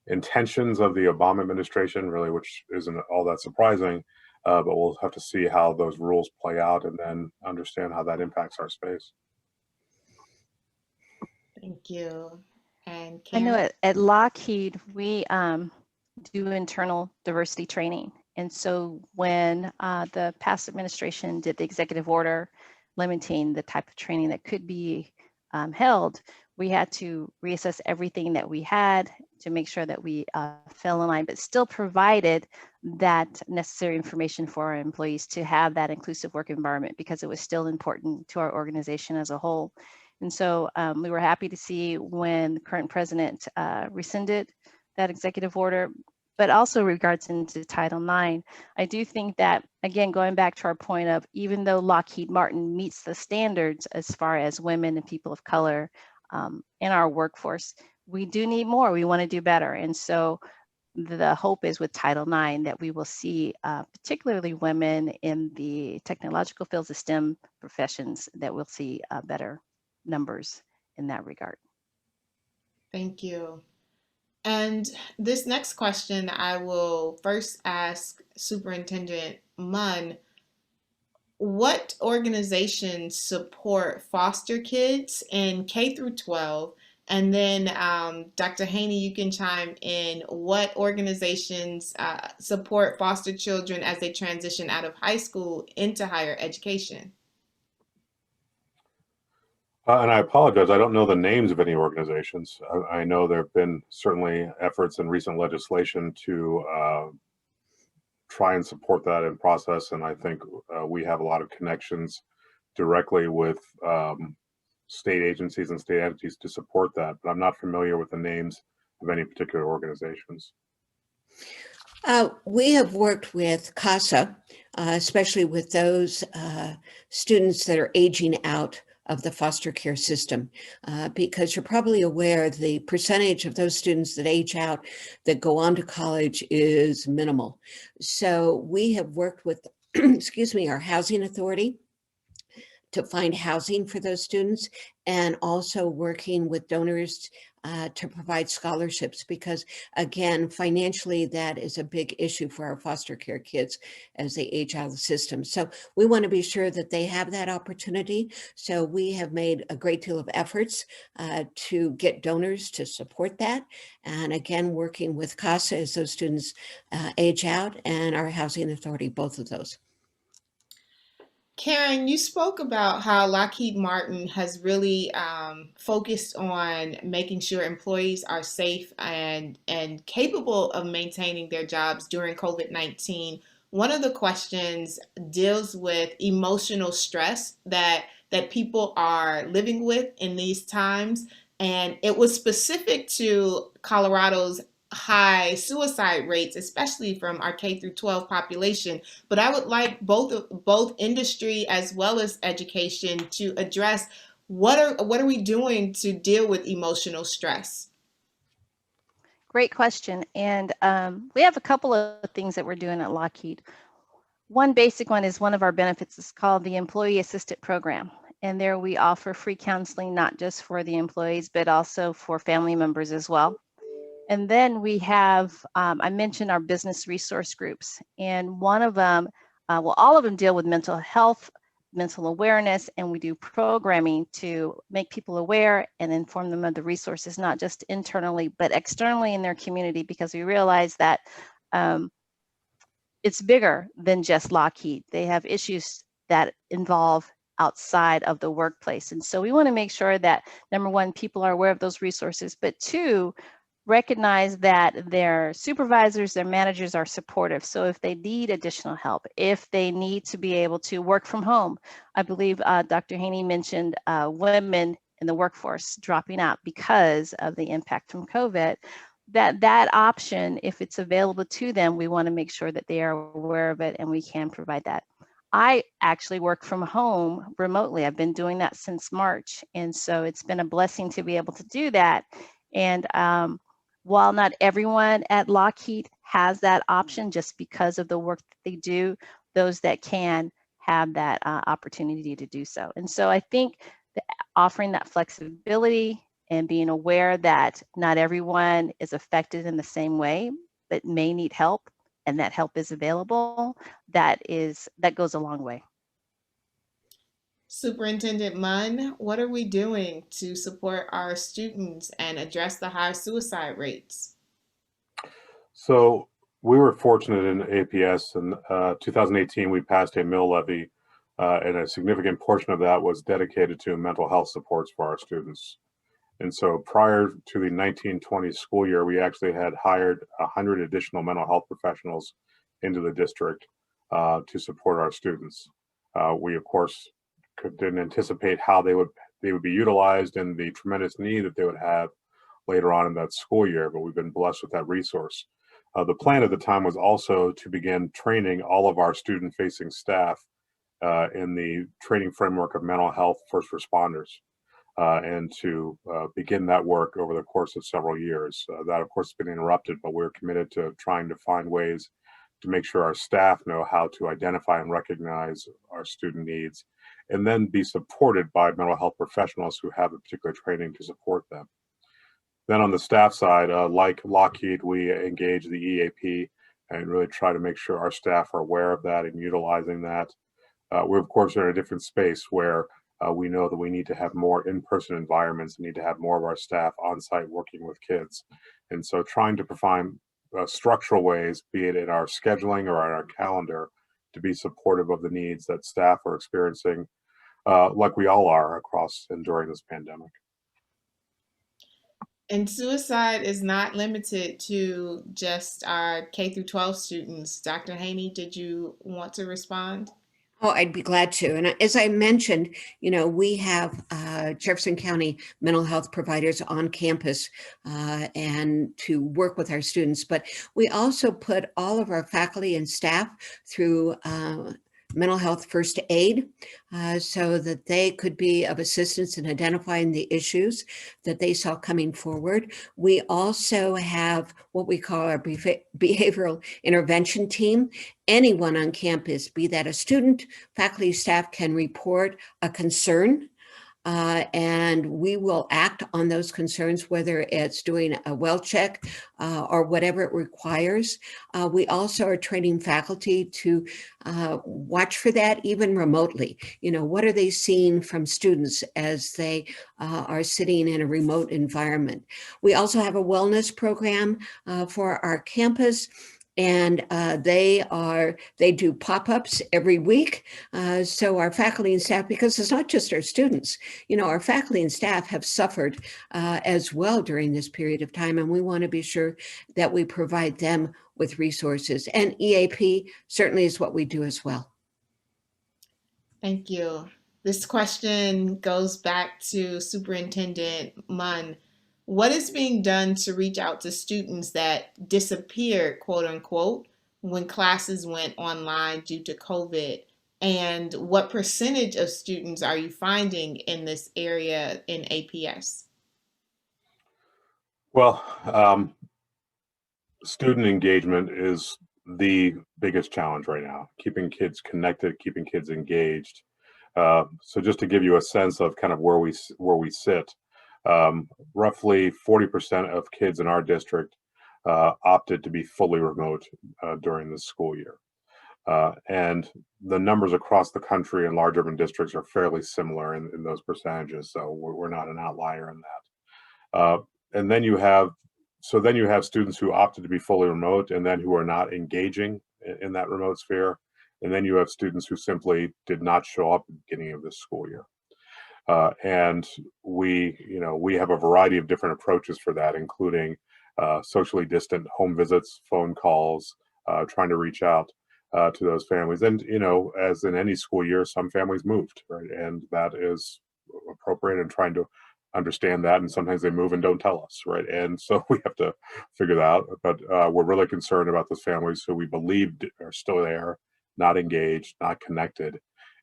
Speaker 4: intentions of the Obama administration, really, which isn't all that surprising. But we'll have to see how those rules play out and then understand how that impacts our space.
Speaker 2: Thank you. And
Speaker 3: I know
Speaker 2: Karen?
Speaker 3: at Lockheed, we do internal diversity training. And so when the past administration did the executive order limiting the type of training that could be held, we had to reassess everything that we had to make sure that we fell in line, but still provided that necessary information for our employees to have that inclusive work environment, because it was still important to our organization as a whole. And so we were happy to see when the current president rescinded that executive order, but also regards into Title IX. I do think that, again, going back to our point of, even though Lockheed Martin meets the standards as far as women and people of color in our workforce, we do need more. We want to do better. And so the hope is with Title IX that we will see particularly women in the technological fields, the STEM professions, that we'll see better numbers in that regard.
Speaker 2: Thank you. And this next question, I will first ask Superintendent Munn, what organizations support foster kids in K through 12? And then Dr. Haney, you can chime in. What organizations support foster children as they transition out of high school into higher education?
Speaker 4: And I apologize, I don't know the names of any organizations. I know there have been certainly efforts in recent legislation to try and support that in process. And I think we have a lot of connections directly with state agencies and state entities to support that, but I'm not familiar with the names of any particular organizations.
Speaker 5: We have worked with CASA, especially with those students that are aging out of the foster care system, because you're probably aware the percentage of those students that age out that go on to college is minimal. So we have worked with, excuse me, our housing authority to find housing for those students, and also working with donors to provide scholarships, because again, financially, that is a big issue for our foster care kids as they age out of the system. So we want to be sure that they have that opportunity. So we have made a great deal of efforts to get donors to support that. And again, working with CASA as those students age out, and our housing authority, both of those.
Speaker 2: Karen, you spoke about how Lockheed Martin has really focused on making sure employees are safe and capable of maintaining their jobs during COVID-19. One of the questions deals with emotional stress that people are living with in these times. And it was specific to Colorado's high suicide rates, especially from our K through 12 population. But I would like both industry as well as education to address what are we doing to deal with emotional stress?
Speaker 3: Great question. And we have a couple of things that we're doing at Lockheed. One basic one is one of our benefits is called the Employee Assisted Program. And there we offer free counseling, not just for the employees, but also for family members as well. And then we have, I mentioned our business resource groups. And one of them, well, all of them deal with mental health, mental awareness, and we do programming to make people aware and inform them of the resources, not just internally, but externally in their community, because we realize that it's bigger than just Lockheed. They have issues that involve outside of the workplace. And so we want to make sure that, number one, people are aware of those resources, but two, recognize that their supervisors, their managers are supportive. So if they need additional help, if they need to be able to work from home, I believe Dr. Haney mentioned women in the workforce dropping out because of the impact from COVID. That option, if it's available to them, we want to make sure that they are aware of it and we can provide that. I actually work from home remotely. I've been doing that since March. And so it's been a blessing to be able to do that. And while not everyone at Lockheed has that option just because of the work that they do, those that can have that opportunity to do so. And so I think that offering that flexibility and being aware that not everyone is affected in the same way, but may need help, and that help is available, that goes a long way.
Speaker 2: Superintendent Munn, what are we doing to support our students and address the high suicide rates?
Speaker 4: So we were fortunate in APS in 2018, we passed a mill levy, and a significant portion of that was dedicated to mental health supports for our students. And so prior to the 1920 school year, we actually had hired 100 additional mental health professionals into the district to support our students. We, of course, didn't anticipate how they would be utilized and the tremendous need that they would have later on in that school year, but we've been blessed with that resource. The plan at the time was also to begin training all of our student-facing staff in the training framework of mental health first responders. And to begin that work over the course of several years. That, of course, has been interrupted, but we're committed to trying to find ways to make sure our staff know how to identify and recognize our student needs, and then be supported by mental health professionals who have a particular training to support them. Then on the staff side, like Lockheed, we engage the EAP and really try to make sure our staff are aware of that and utilizing that. We're, of course, in a different space where we know that we need to have more in-person environments, need to have more of our staff on site working with kids. And so trying to provide structural ways, be it in our scheduling or on our calendar, to be supportive of the needs that staff are experiencing, like we all are across and during this pandemic.
Speaker 2: And suicide is not limited to just our K through 12 students. Dr. Haney, did you want to respond?
Speaker 5: Oh, I'd be glad to. And as I mentioned, we have Jefferson County mental health providers on campus and to work with our students. But we also put all of our faculty and staff through mental health first aid so that they could be of assistance in identifying the issues that they saw coming forward. We also have what we call our behavioral intervention team. Anyone on campus, be that a student, faculty, staff, can report a concern. And we will act on those concerns, whether it's doing a well check or whatever it requires. We also are training faculty to watch for that even remotely. What are they seeing from students as they are sitting in a remote environment? We also have a wellness program for our campus. And they do pop-ups every week. So our faculty and staff, because it's not just our students, our faculty and staff have suffered as well during this period of time. And we want to be sure that we provide them with resources. And EAP certainly is what we do as well.
Speaker 2: Thank you. This question goes back to Superintendent Munn. What is being done to reach out to students that disappeared, quote unquote, when classes went online due to COVID? And what percentage of students are you finding in this area in APS?
Speaker 4: Well, student engagement is the biggest challenge right now, keeping kids connected, keeping kids engaged. So just to give you a sense of kind of where we sit, roughly 40% of kids in our district opted to be fully remote during this school year. And the numbers across the country in large urban districts are fairly similar in those percentages. So we're not an outlier in that. And then you have students who opted to be fully remote and then who are not engaging in that remote sphere. And then you have students who simply did not show up at the beginning of this school year. And we have a variety of different approaches for that, including socially distant home visits, phone calls, trying to reach out to those families. And, as in any school year, some families moved, right? And that is appropriate, and trying to understand that. And sometimes they move and don't tell us, right? And so we have to figure that out. But we're really concerned about those families who we believed are still there, not engaged, not connected.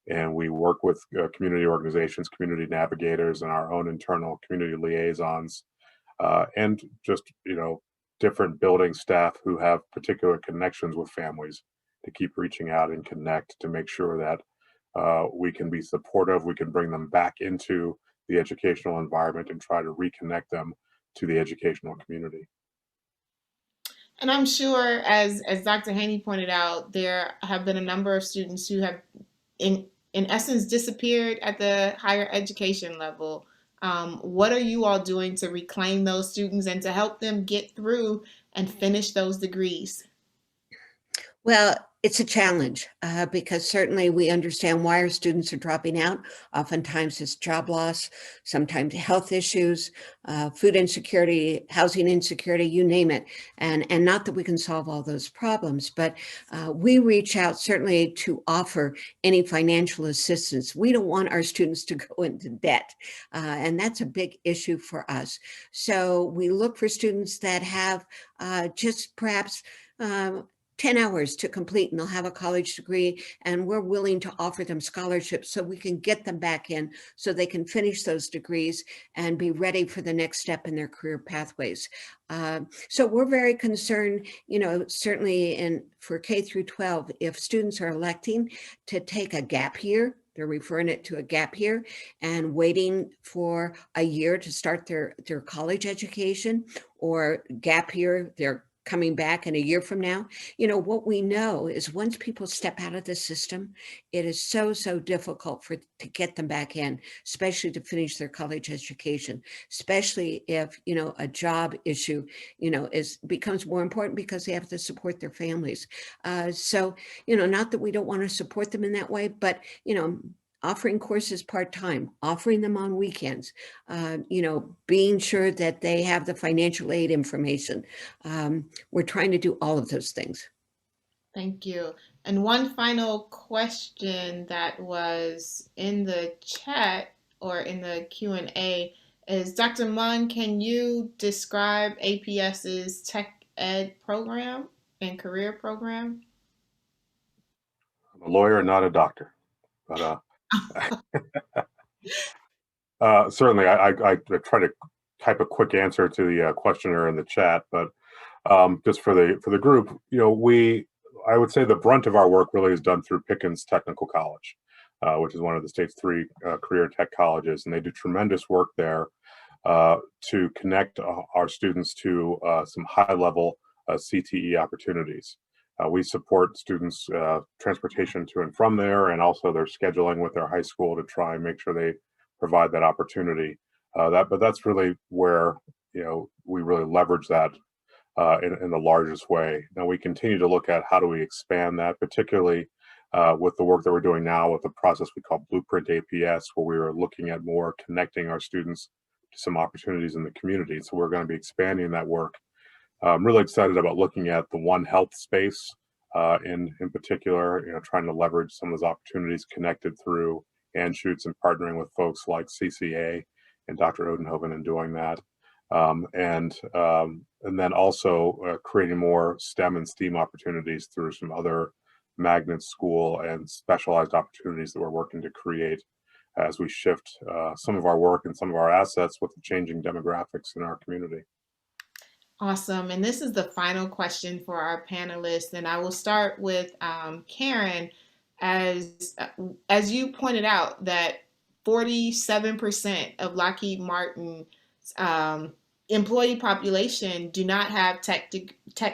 Speaker 4: And we work with community organizations, community navigators, and our own internal community liaisons, and just, different building staff who have particular connections with families to keep reaching out and connect, to make sure that we can be supportive, we can bring them back into the educational environment and try to reconnect them to the educational community.
Speaker 2: And I'm sure, as Dr. Haney pointed out, there have been a number of students who have, in essence, disappeared at the higher education level. What are you all doing to reclaim those students and to help them get through and finish those degrees?
Speaker 5: Well, it's a challenge because certainly we understand why our students are dropping out. Oftentimes it's job loss, sometimes health issues, food insecurity, housing insecurity, you name it. And not that we can solve all those problems, but we reach out certainly to offer any financial assistance. We don't want our students to go into debt, and that's a big issue for us. So we look for students that have just perhaps 10 hours to complete, and they'll have a college degree, and we're willing to offer them scholarships so we can get them back in so they can finish those degrees and be ready for the next step in their career pathways. So we're very concerned, certainly for K through 12, if students are electing to take a gap year, they're referring it to a gap year and waiting for a year to start their college education, or gap year, they're coming back in a year from now. What we know is once people step out of the system, it is so difficult to get them back in, especially to finish their college education, especially if, a job issue, becomes more important because they have to support their families. So, not that we don't want to support them in that way, but, offering courses part-time, offering them on weekends, being sure that they have the financial aid information. We're trying to do all of those things.
Speaker 2: Thank you. And one final question that was in the chat or in the Q&A is, Dr. Munn, can you describe APS's tech ed program and career program?
Speaker 4: I'm a lawyer, not a doctor, but certainly I try to type a quick answer to the questioner in the chat, but just for the group, I would say the brunt of our work really is done through Pickens Technical College, which is one of the state's 3 career tech colleges, and they do tremendous work there to connect our students to some high-level CTE opportunities. We support students' transportation to and from there, and also their scheduling with their high school to try and make sure they provide that opportunity. But that's really where we really leverage that in the largest way. Now we continue to look at how do we expand that, particularly with the work that we're doing now with the process we call Blueprint APS, where we are looking at more connecting our students to some opportunities in the community. So we're going to be expanding that work. I'm really excited about looking at the One Health space in particular, trying to leverage some of those opportunities connected through Anschutz and partnering with folks like CCA and Dr. Odenhoven in doing that. And then also creating more STEM and STEAM opportunities through some other magnet school and specialized opportunities that we're working to create as we shift some of our work and some of our assets with the changing demographics in our community.
Speaker 2: Awesome. And this is the final question for our panelists. And I will start with Karen. As you pointed out, that 47% of Lockheed Martin's employee population do not have tech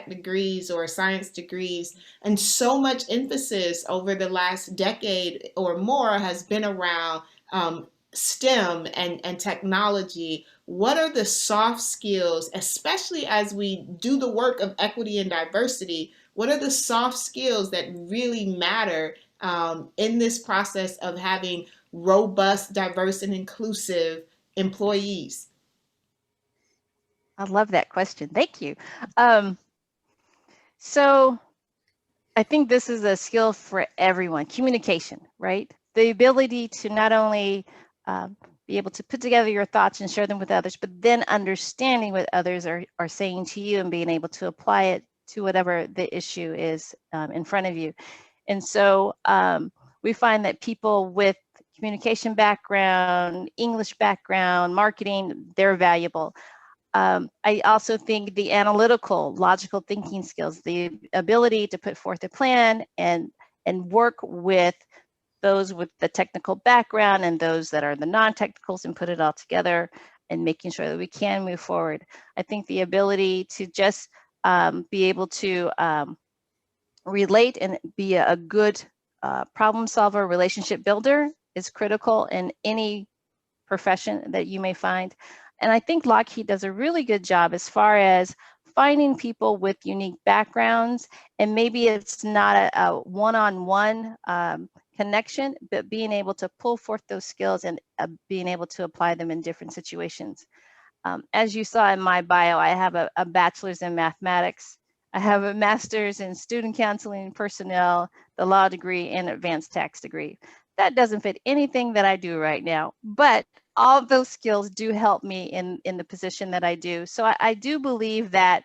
Speaker 2: degrees or science degrees. And so much emphasis over the last decade or more has been around STEM and technology. What are the soft skills, especially as we do the work of equity and diversity? What are the soft skills that really matter in this process of having robust, diverse, and inclusive employees?
Speaker 3: I love that question. Thank you. So I think this is a skill for everyone, communication, right? The ability to not only be able to put together your thoughts and share them with others, but then understanding what others are saying to you and being able to apply it to whatever the issue is in front of you. And so we find that people with communication background, English background, marketing, they're valuable. I also think the analytical, logical thinking skills, the ability to put forth a plan and work with those with the technical background and those that are the non-technicals and put it all together and making sure that we can move forward. I think the ability to just be able to relate and be a good problem solver, relationship builder is critical in any profession that you may find. And I think Lockheed does a really good job as far as finding people with unique backgrounds, and maybe it's not a one-on-one connection, but being able to pull forth those skills and being able to apply them in different situations. As you saw in my bio, I have a bachelor's in mathematics. I have a master's in student counseling and personnel, the law degree, and advanced tax degree. That doesn't fit anything that I do right now, but all of those skills do help me in the position that I do. So I do believe that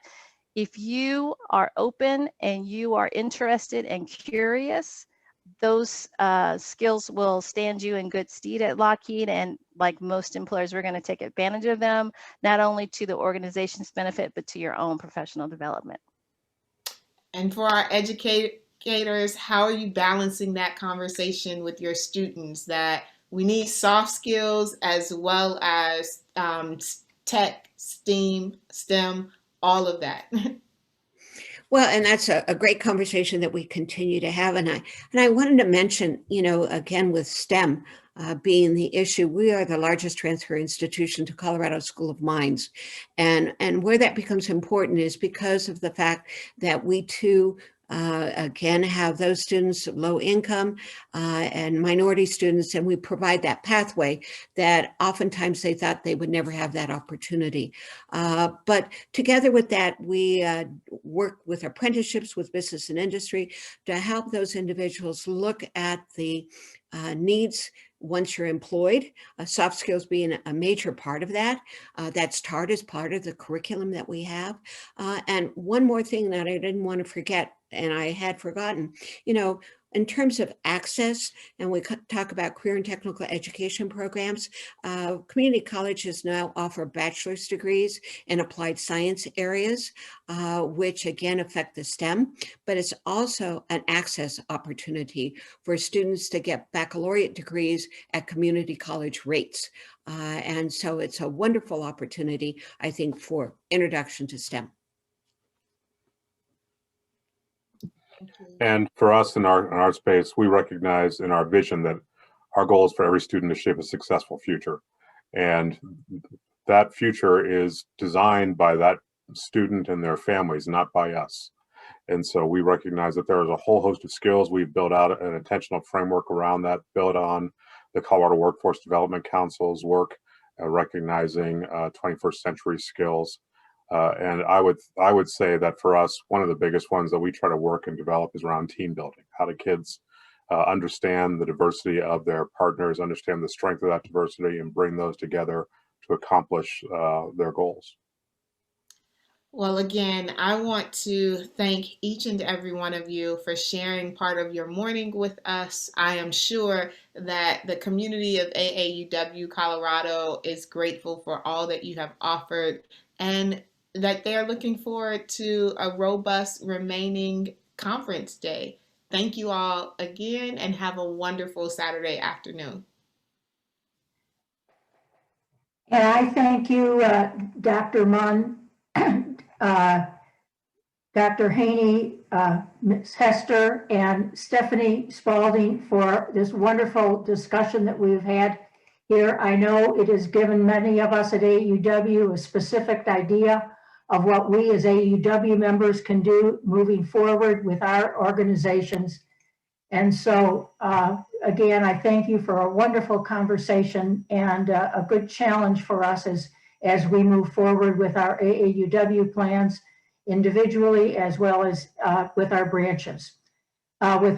Speaker 3: if you are open and you are interested and curious, those skills will stand you in good stead at Lockheed. And like most employers, we're going to take advantage of them, not only to the organization's benefit, but to your own professional development.
Speaker 2: And for our educators, how are you balancing that conversation with your students that we need soft skills as well as tech, STEM, all of that?
Speaker 5: Well, and that's a great conversation that we continue to have. And I wanted to mention, again, with STEM being the issue, we are the largest transfer institution to Colorado School of Mines. And where that becomes important is because of the fact that we too, again, have those students low income and minority students, and we provide that pathway that oftentimes they thought they would never have that opportunity. But together with that, we work with apprenticeships with business and industry to help those individuals look at the needs once you're employed, soft skills being a major part of that. That START is part of the curriculum that we have. And one more thing that I didn't want to forget, and I had forgotten, in terms of access, and we talk about career and technical education programs, community colleges now offer bachelor's degrees in applied science areas, which again affect the STEM, but it's also an access opportunity for students to get baccalaureate degrees at community college rates. And so it's a wonderful opportunity, I think, for introduction to STEM.
Speaker 4: And for us in our space, we recognize in our vision that our goal is for every student to shape a successful future. And that future is designed by that student and their families, not by us. And so we recognize that there is a whole host of skills. We've built out an intentional framework around that, built on the Colorado Workforce Development Council's work, recognizing 21st century skills. And I would say that for us, one of the biggest ones that we try to work and develop is around team building. How do kids understand the diversity of their partners, understand the strength of that diversity, and bring those together to accomplish their goals.
Speaker 2: Well, again, I want to thank each and every one of you for sharing part of your morning with us. I am sure that the community of AAUW Colorado is grateful for all that you have offered, and that they are looking forward to a robust remaining conference day. Thank you all again, and have a wonderful Saturday afternoon.
Speaker 1: And I thank you, Dr. Munn, Dr. Haney, Ms. Hester, and Stephanie Spalding for this wonderful discussion that we've had here. I know it has given many of us at AUW a specific idea of what we as AUW members can do moving forward with our organizations. And so, again, I thank you for a wonderful conversation and a good challenge for us as we move forward with our AAUW plans individually as well as with our branches. With that,